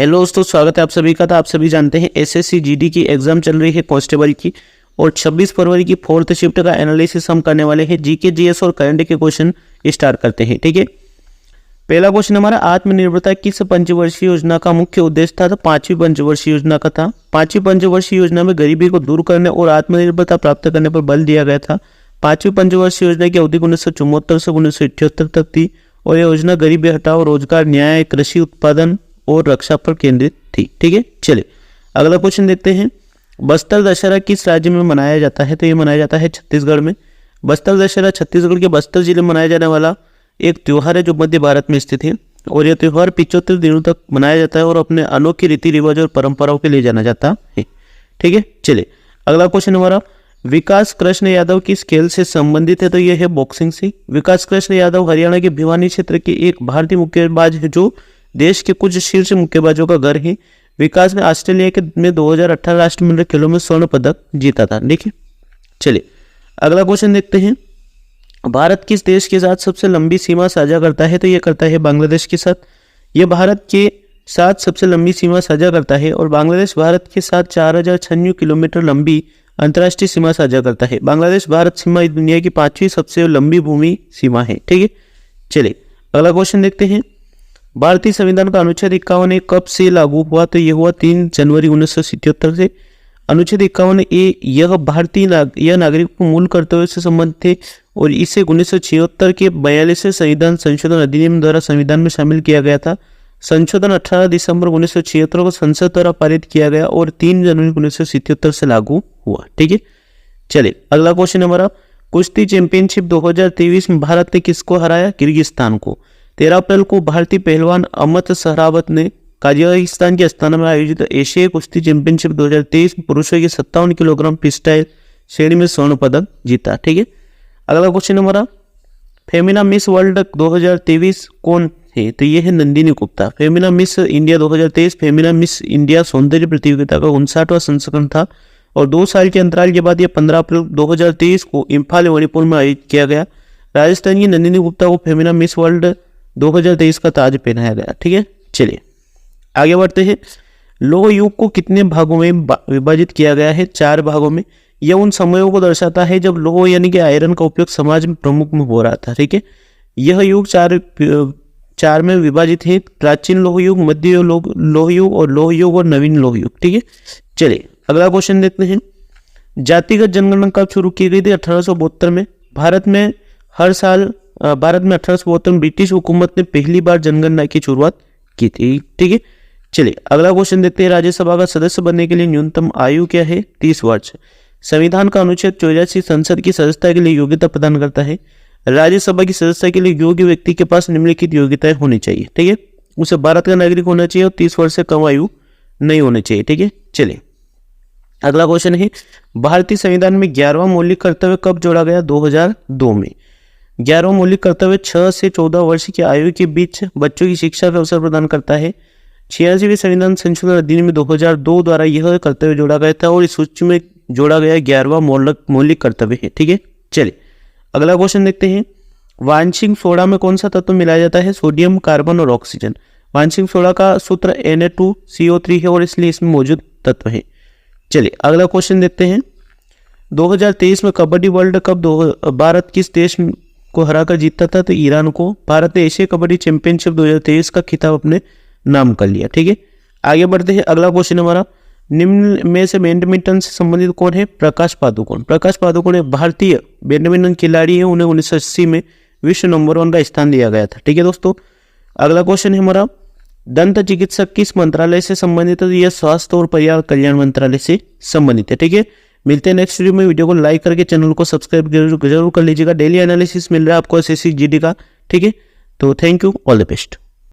Hello दोस्तों, स्वागत है आप सभी का। तो आप सभी जानते हैं एसएससी जीडी की एग्जाम चल रही है कांस्टेबल की, और 26 फरवरी की 4th शिफ्ट का एनालिसिस हम करने वाले हैं। जीके, जीएस और करंट के क्वेश्चन स्टार्ट करते हैं। ठीक है, पहला क्वेश्चन हमारा, आत्मनिर्भरता किस पंचवर्षीय योजना का मुख्य उद्देश्य था? तो 5वीं पंचवर्षीय योजना का था। 5वीं पंचवर्षीय योजना में गरीबी को दूर करने और आत्मनिर्भरता प्राप्त करने पर बल दिया गया था। 5वीं पंचवर्षीय योजना की अवधि 1974 से 1978 तक थी, और यह योजना गरीबी हटाओ, रोजगार, न्याय, कृषि उत्पादन और रक्षा पर केंद्रित थी। ठीक है, चलिए अगला क्वेश्चन देखते हैं। बस्तर दशहरा किस राज्य में मनाया जाता है? तो ये मनाया जाता है छत्तीसगढ़ में। बस्तर दशहरा छत्तीसगढ़ के बस्तर जिले में मनाया जाने वाला एक त्यौहार है जो मध्य भारत में स्थित है, और यह त्यौहार 75 दिनों तक मनाया जाता है और अपने अनोखे रीति रिवाज और परंपराओं के लिए जाना जाता है। ठीक है, चलिए अगला क्वेश्चन हमारा, विकास कृष्ण यादव किस खेल से संबंधित है? तो यह है बॉक्सिंग से। विकास कृष्ण यादव हरियाणा के भिवानी क्षेत्र के एक भारतीय मुक्केबाज है जो देश के कुछ शीर्ष मुक्केबाजों का घर है। विकास ने ऑस्ट्रेलिया के में 2018 राष्ट्रमंडल खेलों में स्वर्ण पदक जीता था। देखिए, चलिए अगला क्वेश्चन देखते हैं। भारत किस देश के साथ सबसे लंबी सीमा साझा करता है? तो यह करता है बांग्लादेश के साथ। यह भारत के साथ सबसे लंबी सीमा साझा करता है, और बांग्लादेश भारत के साथ 4096 किलोमीटर लंबी अंतर्राष्ट्रीय सीमा साझा करता है। बांग्लादेश भारत सीमा दुनिया की 5वीं सबसे लंबी भूमि सीमा है। ठीक है, चलिए अगला क्वेश्चन देखते हैं। भारतीय संविधान का अनुच्छेद 51 कब से लागू हुआ? तो यह हुआ 3 जनवरी 1977 से। अनुच्छेद 51 यह भारतीय नागरिक को मूल कर्तव्य से संबंधित थे, और इसे 1976 के 42वें संविधान संशोधन अधिनियम द्वारा संविधान में शामिल किया गया था। संशोधन 18 दिसंबर 1976 को संसद द्वारा पारित किया गया और 3 जनवरी 1977 से लागू हुआ। ठीक है, चलिए अगला क्वेश्चन हमारा, कुश्ती चैंपियनशिप 2023 में भारत ने किसको हराया? किर्गिस्तान को। 13 अप्रैल को भारतीय पहलवान अमत सहरावत ने कजाकिस्तान के अस्ताना में आयोजित एशियाई कुश्ती चैंपियनशिप 2023 में पुरुषों के 57 किलोग्राम फ्रीस्टाइल श्रेणी में स्वर्ण पदक जीता। ठीक है, अगला क्वेश्चन हमारा, फेमिना मिस वर्ल्ड 2023 कौन है? तो ये है Nandini Gupta. Femina miss India 2023 Femina miss India सौंदर्य प्रतियोगिता का 59वां संस्करण था, और 2 साल के अंतराल के बाद यह 15 अप्रैल 2023 को इम्फाल मणिपुर में आयोजित किया गया। राजस्थान की नंदिनी गुप्ता को फेमिना मिस वर्ल्ड 2023 का ताज पहनाया गया। ठीक है, चलिए आगे बढ़ते हैं। लौह युग को कितने भागों में विभाजित किया गया है? 4 भागों में। यह उन समयों को दर्शाता है जब लौह यानी कि आयरन का उपयोग समाज में प्रमुख में हो रहा था। ठीक है, यह युग चार में विभाजित है, प्राचीन लौह युग, मध्य लौह युग और नवीन लौह युग। ठीक है, चलिए अगला क्वेश्चन देखते हैं। जातिगत जनगणना कब शुरू की गई थी? 1872 में। भारत में 1872 में ब्रिटिश हुकूमत ने पहली बार जनगणना की शुरुआत की थी। ठीक है, चलिए अगला क्वेश्चन देखते हैं। राज्यसभा का सदस्य बनने के लिए न्यूनतम आयु क्या है? 30 वर्ष। संविधान का अनुच्छेद 84 संसद की सदस्यता के लिए योग्यता प्रदान करता है। राज्यसभा की सदस्यता के लिए योग्य व्यक्ति के पास निम्नलिखित योग्यताएं होनी चाहिए। ठीक है, उसे भारत का नागरिक होना चाहिए और 30 वर्ष से कम आयु नहीं होनी चाहिए। ठीक है, चलिए अगला क्वेश्चन है, भारतीय संविधान में 11वां मौलिक कर्तव्य कब जोड़ा गया? 2002 में। 11वां मौलिक कर्तव्य 6 से 14 वर्ष की आयु के बीच बच्चों की शिक्षा का अवसर प्रदान करता है। 86वें संविधान संशोधन अधिनियम 2002 द्वारा यह कर्तव्य जोड़ा गया था, और इस सूची में जोड़ा गया 11वां मौलिक कर्तव्य है। ठीक है, चलिए अगला क्वेश्चन देखते हैं। वांशिक सोडा में कौन सा तत्व मिलाया जाता है? सोडियम, कार्बन और ऑक्सीजन। वांशिक सोडा का सूत्र Na2CO3 है, और इसलिए इसमें मौजूद तत्व है। चलिए अगला क्वेश्चन देखते हैं। 2023 में कबड्डी वर्ल्ड कप भारत किस देश को हराकर जीता था? तो ईरान को। भारत ने एशिया कबड्डी चैंपियनशिप 2023 का खिताब अपने नाम कर लिया। ठीक है, आगे बढ़ते हैं। अगला क्वेश्चन हमारा, निम्न में से बैडमिंटन से संबंधित कौन है? प्रकाश पादुकोण। प्रकाश पादुकोण एक भारतीय बैडमिंटन खिलाड़ी है, उन्हें 1980 में विश्व नंबर 1 का स्थान दिया गया था। ठीक है दोस्तों, अगला क्वेश्चन है हमारा, दंत चिकित्सक किस मंत्रालय से संबंधित है? यह स्वास्थ्य और परिवार कल्याण मंत्रालय से संबंधित है। ठीक है, मिलते हैं नेक्स्ट वीडियो में। वीडियो को लाइक करके चैनल को सब्सक्राइब जरूर कर लीजिएगा। डेली एनालिसिस मिल रहा है आपको एसएससी जीडी का। ठीक है, तो thank you, all the best.